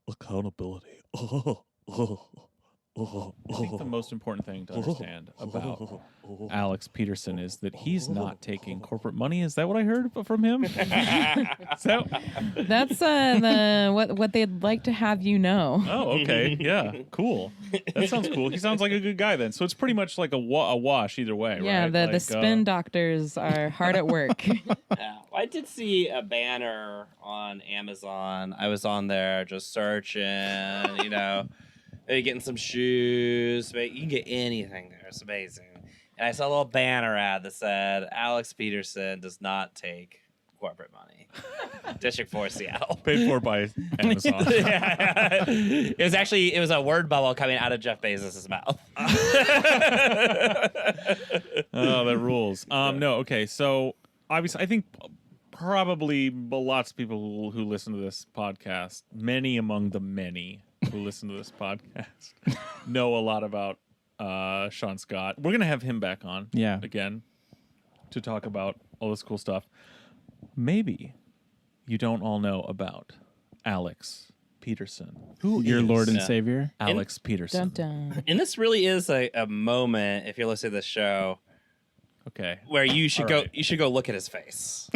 Accountability. I think the most important thing to understand about Alex Pedersen is that he's not taking corporate money. Is that what I heard from him? So, That's what they'd like to have you know. oh, okay. Yeah, cool. That sounds cool. He sounds like a good guy then. So it's pretty much like a wash either way, Yeah, right? the Like, spin doctors are hard at work. I did see a banner on Amazon. I was on there just searching, maybe getting some shoes. You can get anything there. It's amazing. And I saw a little banner ad that said, Alex Pedersen does not take corporate money. District 4 Seattle. Paid for by Amazon. Yeah. It was a word bubble coming out of Jeff Bezos' mouth. Oh, that rules. No, okay. So obviously, I think probably lots of people who listen to this podcast, many among the many who listen to this podcast, know a lot about Sean Scott. We're gonna have him back on, again, to talk about all this cool stuff. Maybe you don't all know about Alex Pedersen. Who Your is Lord and Savior? Alex Pedersen. Dun, dun. And this really is a moment, if you're listening to this show, Okay. where you should All go. right. You should go look at his face.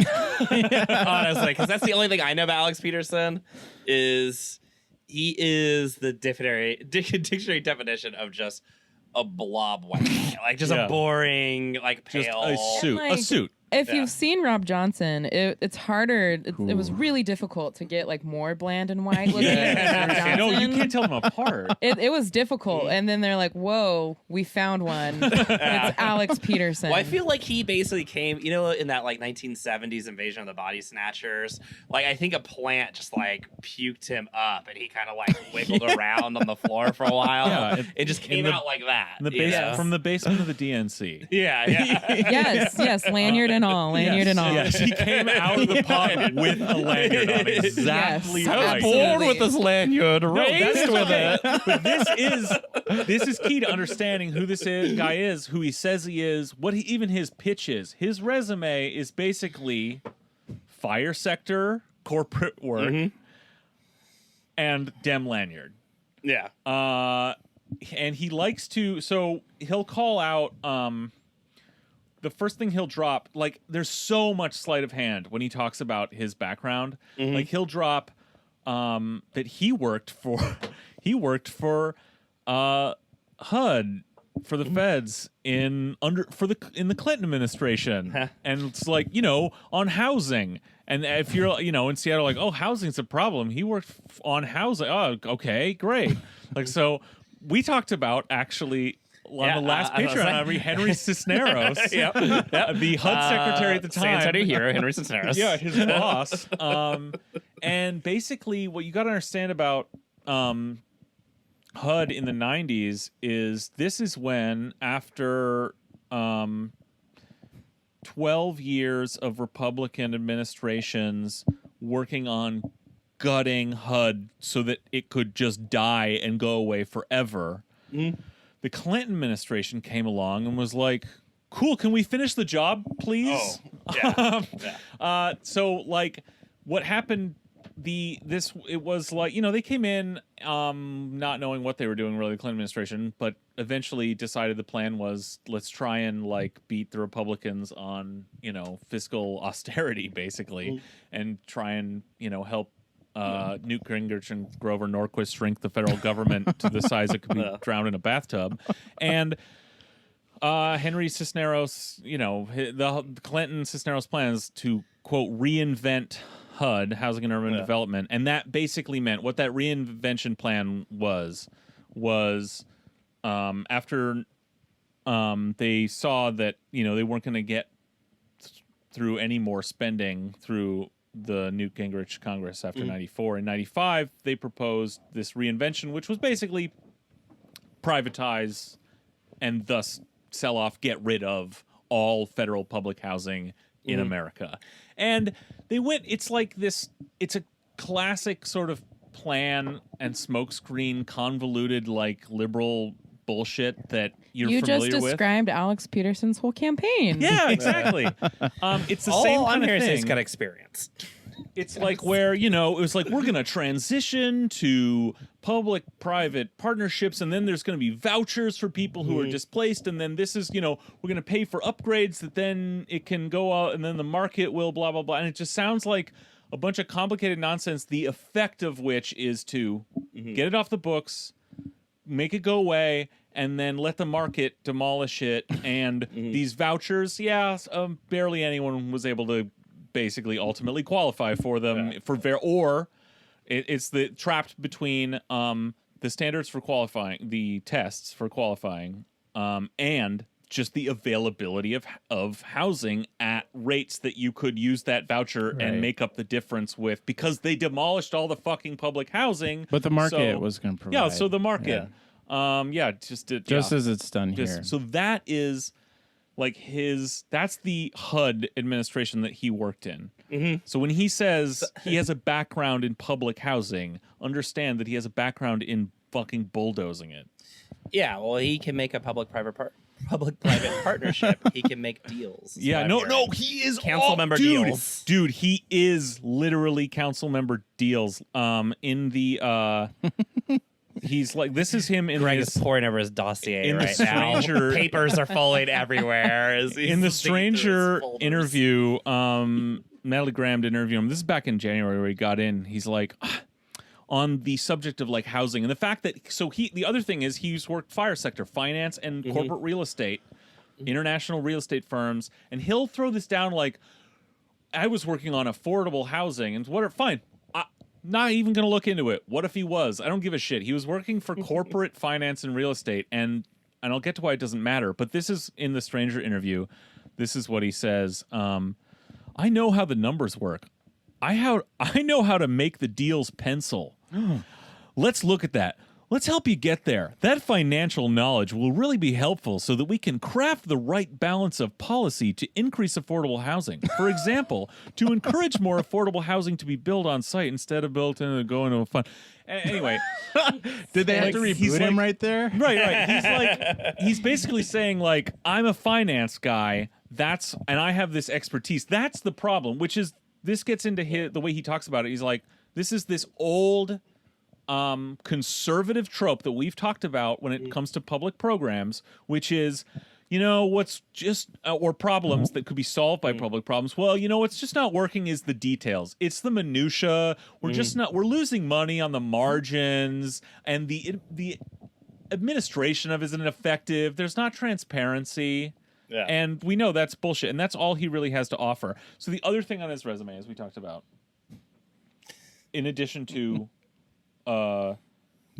Honestly, because that's the only thing I know about Alex Pedersen is he is the dictionary definition of just a blob white guy. Like just Yeah. a boring, like Just pale a suit. like- A suit. If Yeah. you've seen Rob Johnson, it's harder. It was really difficult to get like more bland and white looking. Rob Johnson. No, you can't tell them apart. It was difficult, and then they're like, "Whoa, we found one." It's Alex Pedersen. Well, I feel like he basically came, in that like 1970s Invasion of the Body Snatchers. Like I think a plant just like puked him up, and he kind of like wiggled around on the floor for a while. Yeah, it just came out like that. In the you know? from the basement of the DNC. Yeah. yes, lanyard and all, lanyard and all. Yes, he came out of the pod with a lanyard on. Exactly Yes, right. absolutely. Born with this lanyard, No, that raised is with okay. it. But this is key to understanding who guy is, who he says he is, even his pitch is. His resume is basically fire sector, corporate work, and Dem lanyard. Yeah. And he likes to, so he'll call out, the first thing he'll drop, like, there's so much sleight of hand when he talks about his background. Like, he'll drop that he worked for HUD, for the feds in the Clinton administration, and it's like, on housing. And if you're in Seattle, like, oh, housing's a problem, he worked on housing. Oh, okay, great. Like, so we talked about actually on the last Patreon, Henry Cisneros, the HUD secretary at the time, Sanitary hero Henry Cisneros. yeah, his boss. And basically, what you got to understand about HUD in the 90s is this is when, after 12 years of Republican administrations working on gutting HUD so that it could just die and go away forever, the Clinton administration came along and was like, cool, can we finish the job, please? Oh, yeah. So, like, what happened, it was like, they came in not knowing what they were doing, really, the Clinton administration, but eventually decided the plan was, let's try and, like, beat the Republicans on, fiscal austerity, basically, and try and, help Newt Gingrich and Grover Norquist shrink the federal government to the size it could be drowned in a bathtub. And Henry Cisneros, the Clinton Cisneros plans to, quote, reinvent HUD, Housing and Urban Development. And that basically meant, what that reinvention plan was after they saw that, they weren't going to get through any more spending through the Newt Gingrich Congress after 94. In 95, they proposed this reinvention, which was basically privatize and thus sell off, get rid of all federal public housing in America. And they went, it's like this, it's a classic sort of plan and smokescreen, convoluted, like, liberal bullshit that you're You familiar just with. described Alex Pedersen's whole campaign. Yeah, exactly. It's the All same I'm kind of hearing is thing. he's got experience. It's like where, it was like, we're going to transition to public-private partnerships, and then there's going to be vouchers for people who are displaced, and then this is, we're going to pay for upgrades that then it can go out, and then the market will blah, blah, blah. And it just sounds like a bunch of complicated nonsense, the effect of which is to get it off the books, make it go away, and then let the market demolish it. And these vouchers, barely anyone was able to basically ultimately qualify for them it's the trapped between the standards for qualifying, the tests for qualifying, and just the availability of housing at rates that you could use that voucher and make up the difference with, because they demolished all the fucking public housing. But the market was going to provide. Yeah, so the market. Just as it's done here. So that is like that's the HUD administration that he worked in. So when he says he has a background in public housing, understand that he has a background in fucking bulldozing it. Yeah, well, he can make a public-private partnership. He can make deals. Yeah, he is council member deals. Dude, he is literally council member deals. In the he's like, this is him in Greg his, is pouring over his dossier in the right now. Stranger- Papers are falling everywhere. in the Stranger interview. Natalie Graham did interview him. This is back in January where he got in. He's like, on the subject of like housing and the fact that the other thing is he's worked fire sector, finance, and corporate real estate, international real estate firms, and he'll throw this down like, I was working on affordable housing and fine. Not even going to look into it. What if he was? I don't give a shit. He was working for corporate finance and real estate, and I'll get to why it doesn't matter. But this is in the Stranger interview. This is what he says. I know how the numbers work. I know how to make the deals pencil. Let's look at that. Let's help you get there. That financial knowledge will really be helpful so that we can craft the right balance of policy to increase affordable housing. For example, to encourage more affordable housing to be built on site instead of built in and go into a fund. Anyway, did they have to reboot him right there? Right. He's basically saying like, I'm a finance guy. And I have this expertise. That's the problem, which is this gets into the way he talks about it. He's like, this is this old conservative trope that we've talked about when it comes to public programs, which is, what's just or problems that could be solved by public problems. Well, what's just not working is the details. It's the minutia. We're losing money on the margins, and the administration of it isn't effective. There's not transparency. Yeah. And we know that's bullshit, and that's all he really has to offer. So the other thing on his resume, as we talked about, in addition to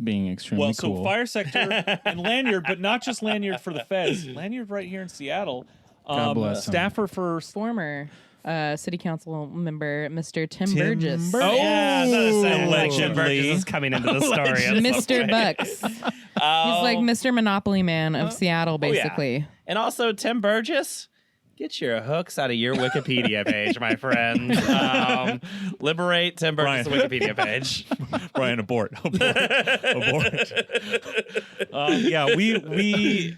being extremely cool. So fire sector and lanyard, but not just lanyard for the feds. Lanyard right here in Seattle. God bless him. Staffer for Former city council member, Mr. Tim Burgess. Oh, yeah, allegedly. Tim Burgess is coming into the story. Mr. Bucks. He's like Mr. Monopoly Man of Seattle, basically. Yeah. And also, Tim Burgess, get your hooks out of your Wikipedia page, my friend. Liberate Tim Burgess' Wikipedia page. Brian, abort. Yeah, we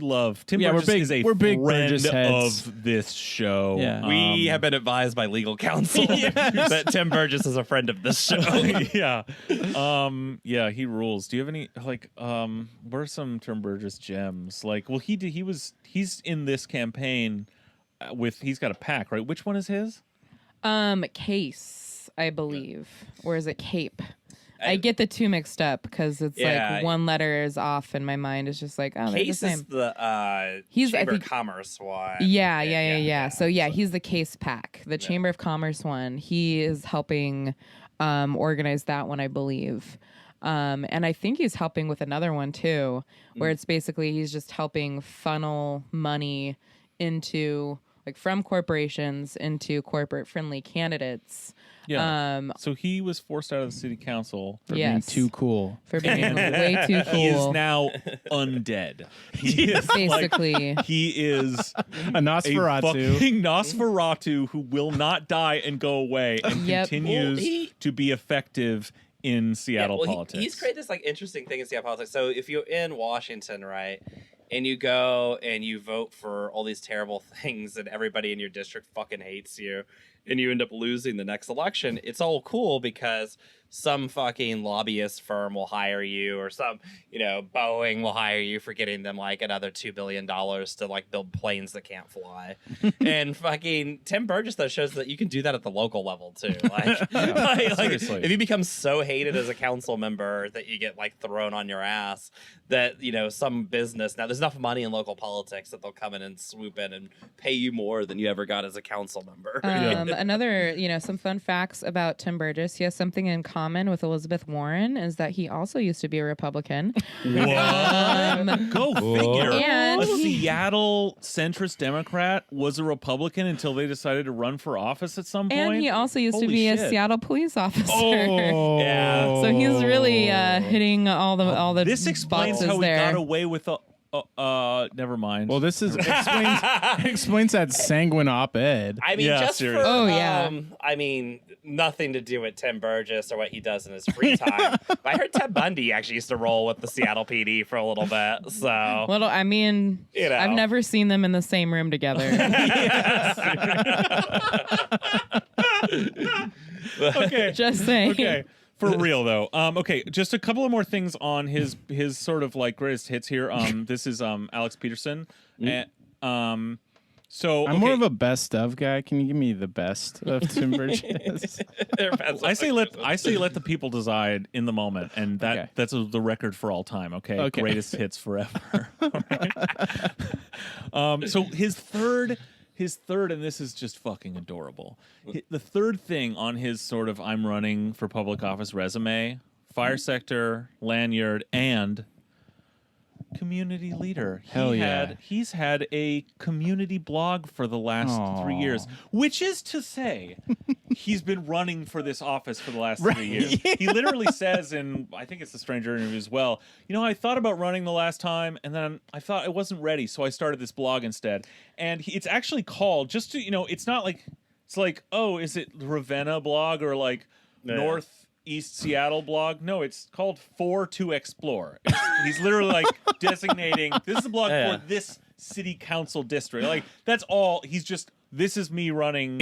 love Tim Burgess. We're big friend of this show. Yeah. We have been advised by legal counsel that Tim Burgess is a friend of this show. Yeah. He rules. Do you have any what are some Tim Burgess gems? Like, well, he's in this campaign he's got a pack, right? Which one is his? Case, I believe. Or is it Cape? I get the two mixed up because it's like one letter is off and my mind is just like, oh, they're the same. Case is the Chamber of Commerce one. Yeah. So he's the Case pack, the Chamber of Commerce one. He is helping organize that one, I believe. And I think he's helping with another one too, where it's basically he's just helping funnel money into from corporations into corporate friendly candidates. Yeah. So he was forced out of the city council for being too cool. For being way too cool. He is now undead. He is basically he is a Nosferatu. A fucking Nosferatu who will not die and go away and continues to be effective in Seattle well, politics. He's created this like interesting thing in Seattle politics. So if you're in Washington, right, and you go and you vote for all these terrible things, and everybody in your district fucking hates you, and you end up losing the next election, it's all cool because some fucking lobbyist firm will hire you, or some, Boeing will hire you for getting them like another $2 billion to like build planes that can't fly. And fucking Tim Burgess though shows that you can do that at the local level too. Like, Seriously. if you become so hated as a council member that you get like thrown on your ass, that some business, now there's enough money in local politics that they'll come in and swoop in and pay you more than you ever got as a council member. Another, some fun facts about Tim Burgess. He has something in common with Elizabeth Warren, is that he also used to be a Republican. What? Go figure. And a he- Seattle centrist Democrat was a Republican until they decided to run for office at some point. And he also used to Holy be a shit. Seattle police officer. Oh, Yeah. So he's really hitting all the This explains boxes how he there. got away with never mind. well, this explains that sanguine op-ed. I mean, Yeah, just seriously. for, Oh, yeah. nothing to do with Tim Burgess or what he does in his free time. But I heard Ted Bundy actually used to roll with the Seattle PD for a little bit. So, I've never seen them in the same room together. okay. Just saying. Okay. For real though. Okay, just a couple of more things on his sort of like greatest hits here. This is Alex Pedersen. And, so I'm more of a best of guy. Can you give me the best of Tim Burgess? I say let the people decide in the moment, and that's the record for all time. Okay, greatest hits forever. So his third, and this is just fucking adorable. The third thing on his sort of I'm running for public office resume: fire sector, lanyard, and community leader. Hell yeah. He's had a community blog for the last 3 years, which is to say he's been running for this office for the last 3 years. Yeah. He literally says in, I think it's the Stranger interview as well, I thought about running the last time, and then I thought I wasn't ready, so I started this blog instead. And it's actually called, just to, it's not like, it's like, oh, is it Ravenna blog or like Northeast Seattle blog? No, it's called For to Explore. He's literally like designating, this is a blog for this city council district. Like, that's all. He's just, this is me running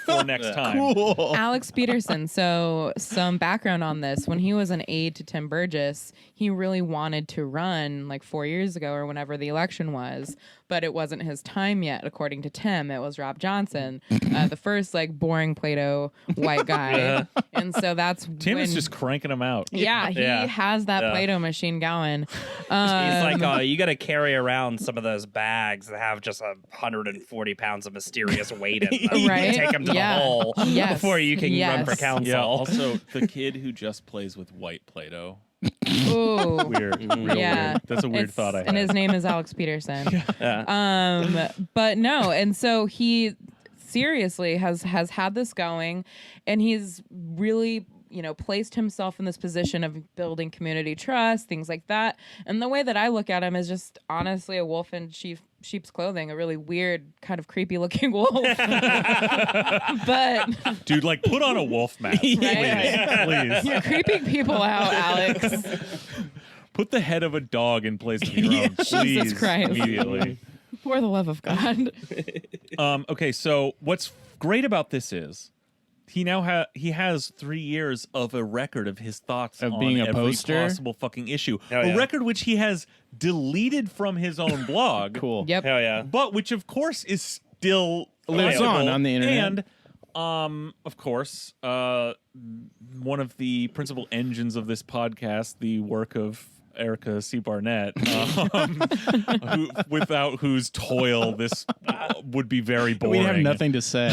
for next time. Cool. Alex Pedersen. So some background on this. When he was an aide to Tim Burgess, he really wanted to run like 4 years ago or whenever the election was, but it wasn't his time yet. According to Tim, it was Rob Johnson, the first like boring Play-Doh white guy. And so that's Tim when, is just cranking them out. Yeah, he has that Play-Doh machine going. he's like, oh, you got to carry around some of those bags that have just 140 pounds of mysterious weight in them. Right? Take them to the hole before you can run for council. Yeah, also, the kid who just plays with white Play-Doh. Ooh. Weird. Real weird. That's a weird thought I had. And his name is Alex Pedersen. But no, and so he seriously has had this going, and he's really placed himself in this position of building community trust, things like that. And the way that I look at him is just honestly a wolf in sheep's clothing, a really weird, kind of creepy looking wolf. But dude, like, put on a wolf mask, please. You're creeping people out, Alex. Put the head of a dog in place of your own, please. Jesus Christ. Immediately. For the love of God. Okay, so what's great about this is he now he has 3 years of a record of his thoughts Of on being a every poster? possible fucking issue. Hell yeah. A record which he has deleted from his own blog. Cool. Yep. Hell yeah. But which, of course, is still Lives available. on the internet. And, of course, one of the principal engines of this podcast, the work of Erica C. Barnett, without whose toil this would be very boring. We have nothing to say.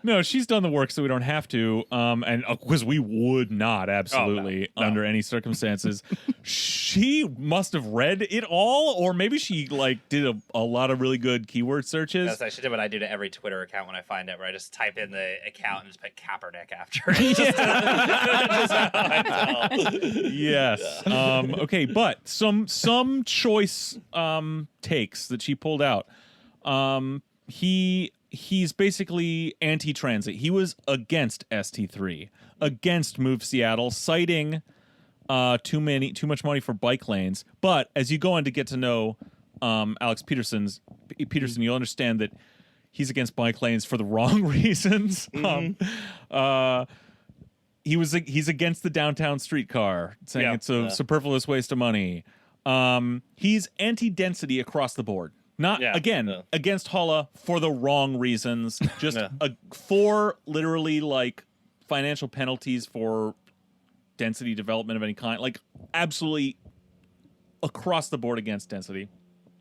No, she's done the work so we don't have to, and because we would not, absolutely, under any circumstances. She must have read it all, or maybe she did a lot of really good keyword searches. That's actually what I do to every Twitter account when I find it, where I just type in the account and just put Kaepernick after it. Just how I tell. Yes. Okay, but some choice takes that she pulled out. He he's basically anti-transit. He was against ST3, against Move Seattle, citing too much money for bike lanes. But as you go on to get to know Alex Pedersen, you'll understand that he's against bike lanes for the wrong reasons. He's against the downtown streetcar, saying it's a superfluous waste of money. He's anti-density across the board. Not against Holla for the wrong reasons. Just for literally like financial penalties for density development of any kind. Like absolutely across the board against density.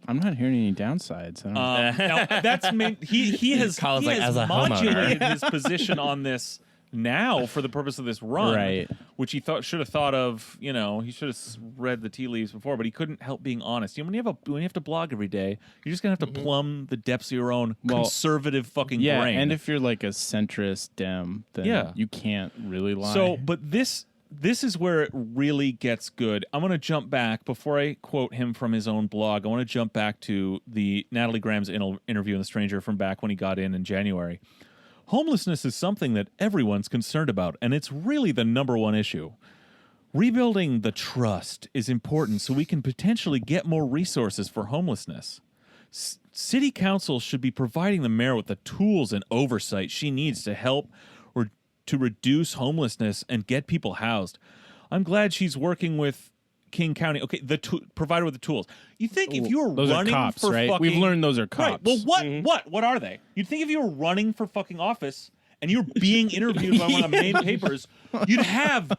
I'm not hearing any downsides. Now that's he has modulated his position on this now for the purpose of this run, right? Which he should have thought of. You know, he should have read the tea leaves before, but he couldn't help being honest. You know, when you have to blog every day, you're just gonna have to plumb the depths of your own conservative fucking brain. And if you're like a centrist Dem, then you can't really lie. So, but this is where it really gets good. I'm going to jump back before I quote him from his own blog. I want to jump back to the Natalie Graham's interview in The Stranger from back when he got in January. Homelessness is something that everyone's concerned about, and it's really the number one issue. Rebuilding the trust is important so we can potentially get more resources for homelessness. City council should be providing the mayor with the tools and oversight she needs to help or to reduce homelessness and get people housed. I'm glad she's working with King County. Okay, provided with the tools. You think if you were those running are cops, for right? fucking... We've learned those are cops. Right. Well, what are they? You'd think if you were running for fucking office and you're being interviewed by one of the main papers, you'd have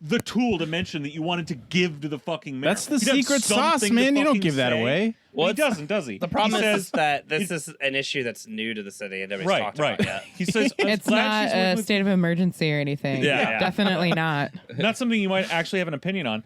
the tool to mention that you wanted to give to the fucking mayor. That's the secret sauce, man. You don't give that away. Well, he doesn't, does he? The problem is that this is an issue that's new to the city and nobody's talked about it yet. He says it's not a state of emergency or anything. Yeah. Definitely not. Not something you might actually have an opinion on.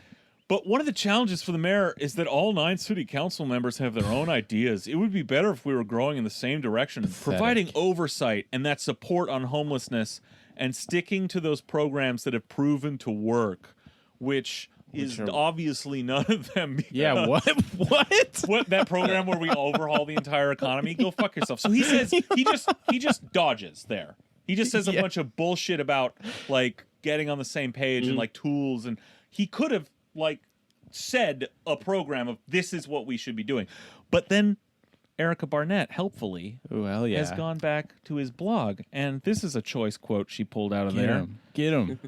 But one of the challenges for the mayor is that all 9 city council members have their own ideas. It would be better if we were growing in the same direction, providing oversight and that support on homelessness and sticking to those programs that have proven to work, which is obviously none of them. Yeah, what? What that program where we overhaul the entire economy? Go fuck yourself. So he says he just dodges there. He just says a bunch of bullshit about like getting on the same page and like tools, and he could have like said a program of this is what we should be doing. But then Erica Barnett helpfully has gone back to his blog, and this is a choice quote she pulled out of there. Get him.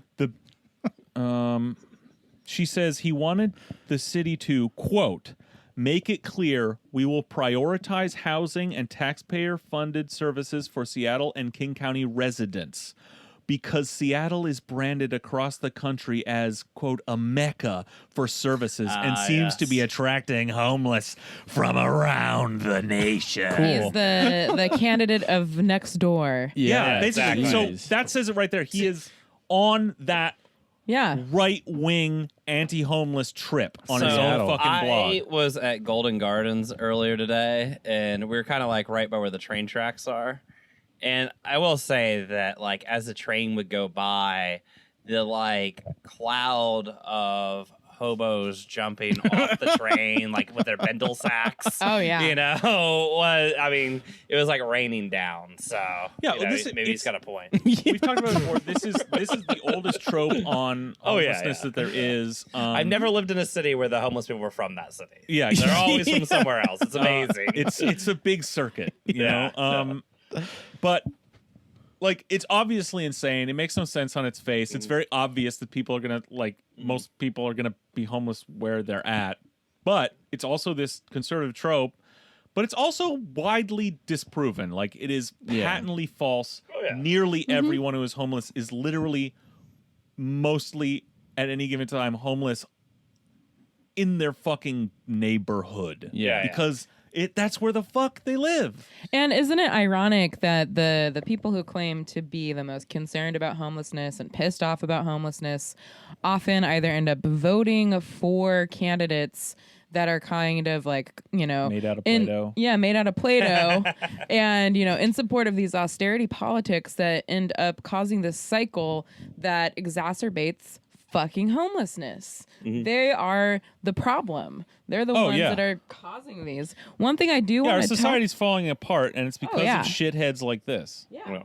She says he wanted the city to, quote, make it clear we will prioritize housing and taxpayer-funded services for Seattle and King County residents because Seattle is branded across the country as, quote, a mecca for services and seems to be attracting homeless from around the nation. Cool. He's the candidate of next door. Yeah, basically. Exactly. So that says it right there. He is on that right-wing anti-homeless trip on his own fucking blog. I was at Golden Gardens earlier today, and we were kind of like right by where the train tracks are. And I will say that, like, as the train would go by, the like cloud of hobos jumping off the train, like with their bindle sacks. Oh yeah, you know, it was like raining down. So yeah, maybe he's got a point. We've talked about it before. This is the oldest trope on homelessness that there is. I've never lived in a city where the homeless people were from that city. Yeah, they're always from somewhere else. It's amazing. It's a big circuit, you know. But like, it's obviously insane. It makes no sense on its face. It's very obvious that people are gonna most people are gonna be homeless where they're at. But it's also this conservative trope. But it's also widely disproven. Like, it is patently false. Oh, yeah. Nearly everyone who is homeless is literally mostly at any given time homeless in their fucking neighborhood. Yeah, because that's where the fuck they live. And isn't it ironic that the people who claim to be the most concerned about homelessness and pissed off about homelessness often either end up voting for candidates that are kind of like, you know, made out of Play-Doh. Made out of Play-Doh. And, you know, in support of these austerity politics that end up causing this cycle that exacerbates fucking homelessness. They are the problem. They're the ones that are causing these. One thing I do want our to society's falling apart, and it's because of shitheads like this. Yeah.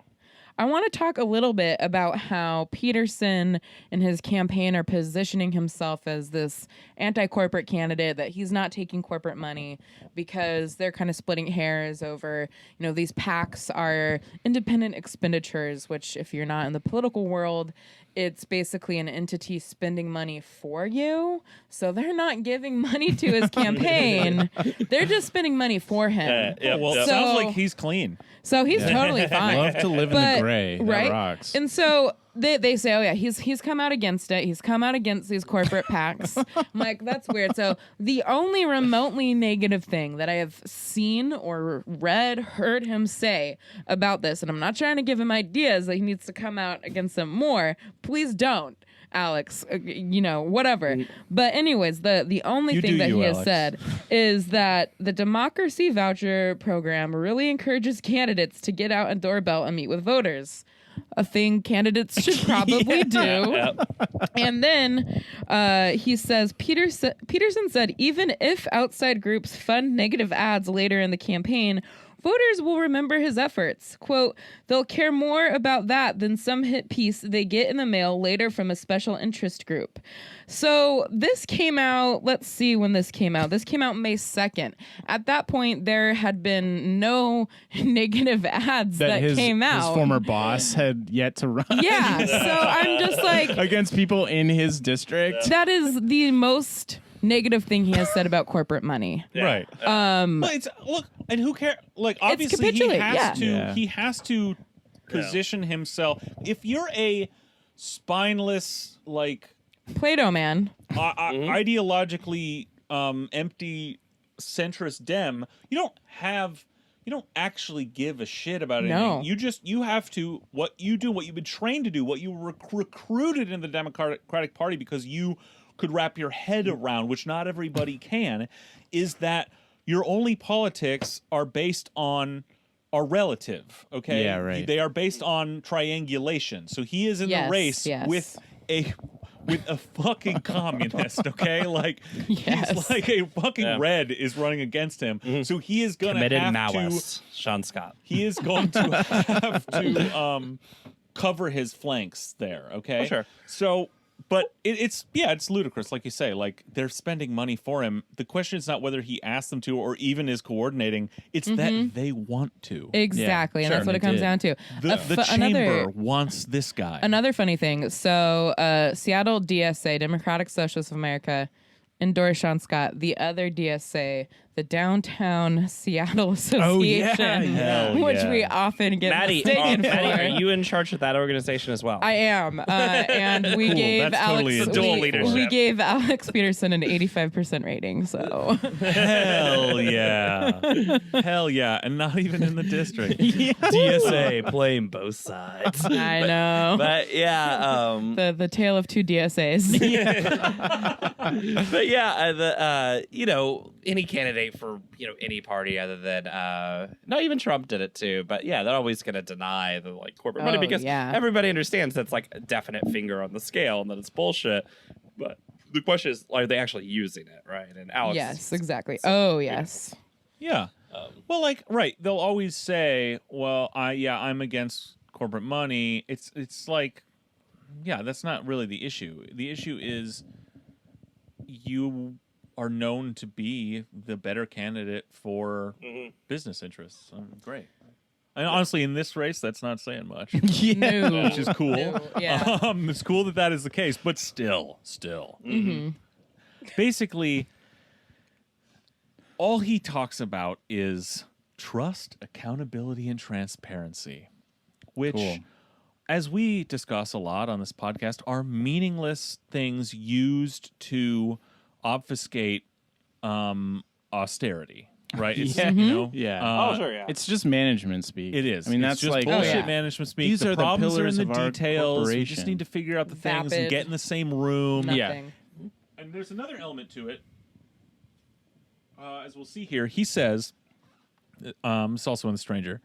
I want to talk a little bit about how Pedersen and his campaign are positioning himself as this anti-corporate candidate, that he's not taking corporate money because they're kind of splitting hairs over, these PACs are independent expenditures, which if you're not in the political world, it's basically an entity spending money for you. So they're not giving money to his campaign. They're just spending money for him. It sounds like he's clean. So he's totally fine. Love to live in the gray. Right? That rocks. And so they say, oh yeah, he's come out against it. He's come out against these corporate PACs. I'm like, that's weird. So the only remotely negative thing that I have seen or read, heard him say about this, and I'm not trying to give him ideas that he needs to come out against them more. Please don't, Alex. Whatever. But anyways, the only thing that he has said is that the democracy voucher program really encourages candidates to get out and doorbell and meet with voters. A thing candidates should probably do. And then he says, Pedersen said, even if outside groups fund negative ads later in the campaign, voters will remember his efforts. Quote, they'll care more about that than some hit piece they get in the mail later from a special interest group. So this came out, let's see when this came out. This came out May 2nd. At that point, there had been no negative ads that came out. His former boss had yet to run. Yeah, so I'm just like... against people in his district. That is the most negative thing he has said about corporate money. Right. Look, and who cares? Like, obviously he has to position himself. If you're a spineless, like, Play-Doh man, ideologically empty centrist Dem, you don't actually give a shit about anything. No. You have to, what you do, what you've been trained to do, what you recruited in the Democratic Party because you could wrap your head around, which not everybody can, is that your only politics are based on are relative, okay? Yeah, right. They are based on triangulation. So he is in the race with a fucking communist, okay? Like, he's like a fucking red is running against him. So he is going to have Maoist, Sean Scott. He is going to have to cover his flanks there, okay? Oh, sure. So, but it's ludicrous, like you say. Like, they're spending money for him. The question is not whether he asked them to or even is coordinating. It's that they want to. Exactly, and that's what it comes down to. The chamber wants this guy. Another funny thing. So, Seattle DSA, Democratic Socialists of America, endorsed Sean Scott. The other DSA, the Downtown Seattle Association, which we often get mistaken for. Maddie, are you in charge of that organization as well? I am, and we gave Alex we gave Alex Pedersen an 85% rating. So hell yeah, and not even in the district. DSA playing both sides. I know, but the tale of two DSAs. But any candidate for any party other than not even Trump did it too, but they're always going to deny the corporate money because everybody understands that's like a definite finger on the scale and that it's bullshit. But the question is, are they actually using it, right? And Alex, yes, exactly. Oh yes, yeah. Well, they'll always say, "Well, I'm against corporate money." It's like, that's not really the issue. The issue is you are known to be the better candidate for business interests. Great. And honestly, in this race, that's not saying much. No. Which is cool. No. Yeah. It's cool that is the case, but still. Basically, all he talks about is trust, accountability, and transparency, which, as we discuss a lot on this podcast, are meaningless things used to obfuscate austerity, right? It's, sure, it's just management speak. It is. I mean, it's that's just like bullshit management speak. These are the problems pillars are in the of our details. We just corporation. need to figure out the things and Vapid. get in the same room. Nothing. And there's another element to it. As we'll see here, he says, it's also in The Stranger,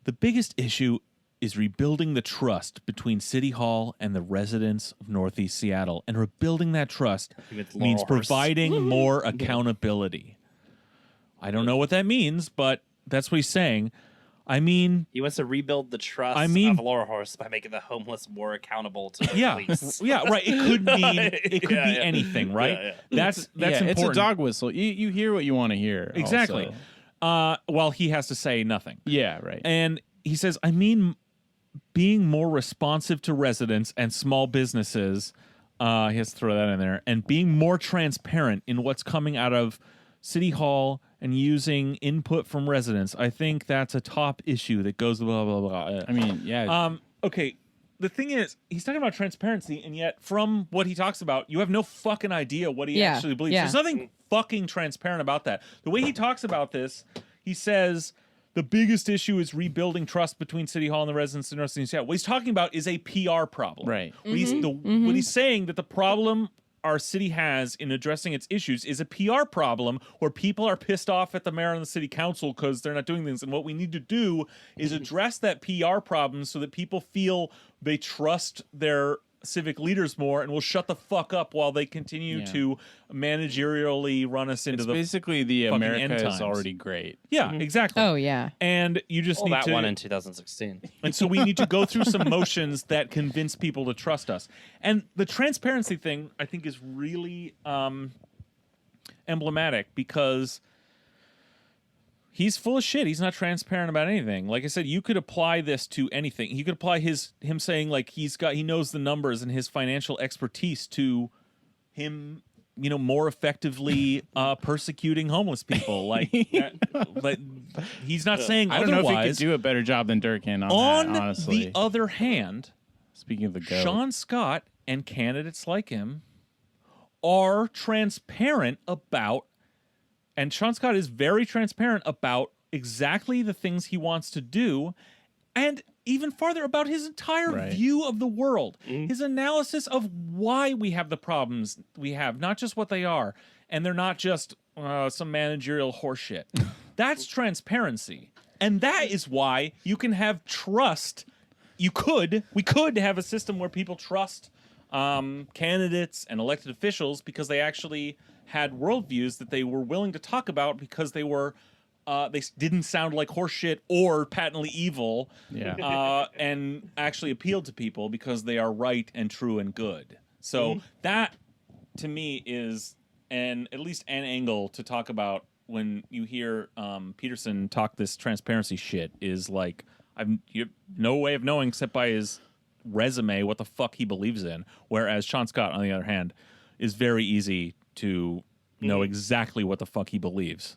the biggest issue is rebuilding the trust between City Hall and the residents of Northeast Seattle. And rebuilding that trust With means Laurel Hurst. providing more accountability. I don't know what that means, but that's what he's saying. I mean, He wants to rebuild the trust of Laurel Horse by making the homeless more accountable to the police. yeah, right. It could mean it could be Yeah. anything, right? Yeah. That's important. It's a dog whistle. You hear what you want to hear. Exactly. also. While he has to say nothing. Yeah, right. And he says, I mean, being more responsive to residents and small businesses, he has to throw that in there, and being more transparent in what's coming out of City Hall and using input from residents. I think that's a top issue that goes blah, blah, blah. I mean, yeah. Okay. The thing is, he's talking about transparency, and yet from what he talks about, you have no fucking idea what he actually believes. Yeah. There's nothing fucking transparent about that. The way he talks about this, he says the biggest issue is rebuilding trust between City Hall and the residents of North Seattle. What he's talking about is a PR problem. Right. What he's saying that the problem our city has in addressing its issues is a PR problem where people are pissed off at the mayor and the city council because they're not doing things. And what we need to do is address that PR problem so that people feel they trust their civic leaders more and will shut the fuck up while they continue to managerially run us into it's the basically the fucking America end is times. already great. Yeah, exactly. Oh, yeah. And you just Well, need that to one in 2016. and so we need to go through some motions that convince people to trust us. And the transparency thing, I think, is really emblematic because he's full of shit. He's not transparent about anything. Like I said, you could apply this to anything. He could apply him saying like he knows the numbers and his financial expertise to him, more effectively persecuting homeless people. Like he's not saying I don't otherwise. know if he could do a better job than Durkin on On that, honestly. the other hand, Speaking of the goat. Sean Scott and candidates like him are transparent about, and Sean Scott is very transparent about exactly the things he wants to do, and even farther about his entire view of the world, his analysis of why we have the problems we have, not just what they are, and they're not just some managerial horseshit. That's transparency, and that is why you can have trust. We could have a system where people trust candidates and elected officials because they actually had worldviews that they were willing to talk about because they were they didn't sound like horseshit or patently evil, and actually appealed to people because they are right and true and good. So that, to me, is at least an angle to talk about when you hear Pedersen talk this transparency shit. Is like you have no way of knowing except by his resume what the fuck he believes in. Whereas Sean Scott, on the other hand, is very easy to know exactly what the fuck he believes.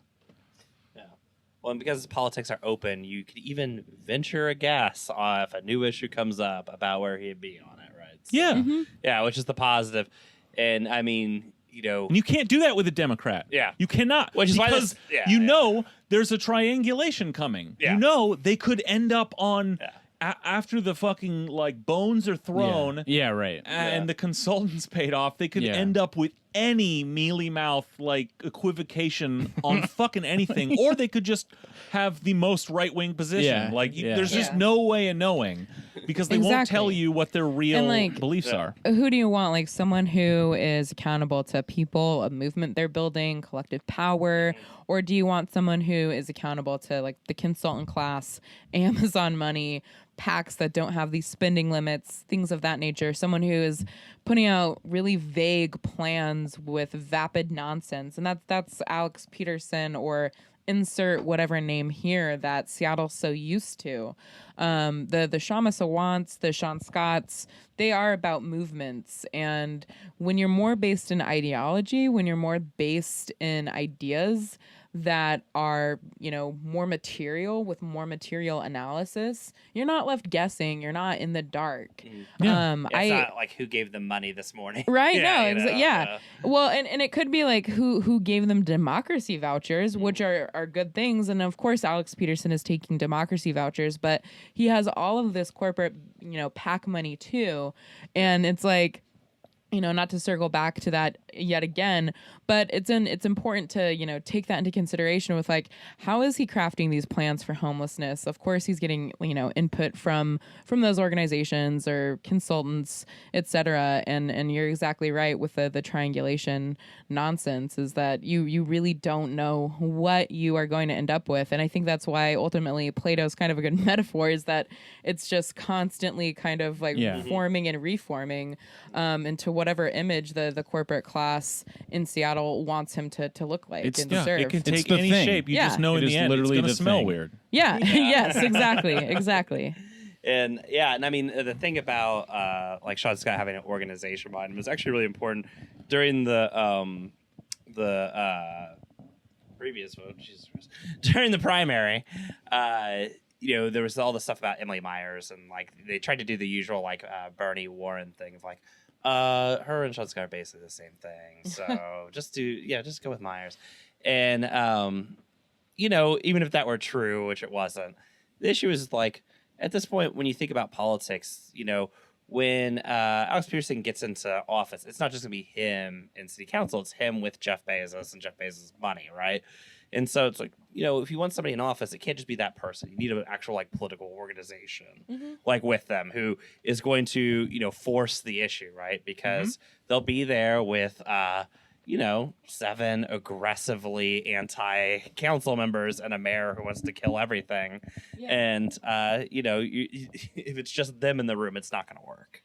Well, and because politics are open, you could even venture a guess if a new issue comes up about where he'd be on it, right? So, yeah, which is the positive. And I mean, and you can't do that with a Democrat. Yeah. You cannot. Which is why because know there's a triangulation coming. Yeah. They could end up on after the fucking bones are thrown. Yeah, right. And the consultants paid off. They could end up with any mealy mouth equivocation on fucking anything, or they could just have the most right wing position. There's just no way of knowing because they won't tell you what their real beliefs are. Who do you want? Someone who is accountable to people, a movement they're building, collective power, or do you want someone who is accountable to the consultant class, Amazon money, PACs that don't have these spending limits, things of that nature? Someone who is putting out really vague plans with vapid nonsense, and that's Alex Pedersen, or insert whatever name here that Seattle's so used to. The Shama Sawants, the Sean Scotts, they are about movements. And when you're more based in ideology, when you're more based in ideas that are, more material with more material analysis, you're not left guessing. You're not in the dark. It's not like who gave them money this morning. Right? Well, and it could be who gave them democracy vouchers, which are good things. And of course, Alex Pedersen is taking democracy vouchers, but he has all of this corporate, PAC money too. And it's not to circle back to that yet again, but it's important to, take that into consideration with like, how is he crafting these plans for homelessness? Of course, he's getting, input from those organizations or consultants, et cetera. And you're exactly right with the triangulation nonsense is that you really don't know what you are going to end up with. And I think that's why ultimately Plato's kind of a good metaphor is that it's just constantly kind of like forming and reforming into whatever image the corporate class in Seattle wants him to look like and serve. It can It's take the any thing. shape. You Yeah. just know It in is the end it's literally going to the smell thing. weird. Yeah. Yes, exactly. And I mean, the thing about like Sean Scott having an organization behind him is actually really important. During the previous vote, Jesus Christ, during the primary, there was all the stuff about Emily Myers, and like they tried to do the usual like Bernie Warren thing of like, her and Sean Scott are basically the same thing, so just go with Myers. And even if that were true, which it wasn't, the issue is like at this point when you think about politics, when Alex Pedersen gets into office, it's not just gonna be him in city council, it's him with Jeff Bezos and Jeff Bezos' money, right? And so it's like, if you want somebody in office, it can't just be that person. You need an actual like political organization like with them who is going to, force the issue, right? Because they'll be there with 7 aggressively anti-council members and a mayor who wants to kill everything. Yeah. And, if it's just them in the room, it's not going to work.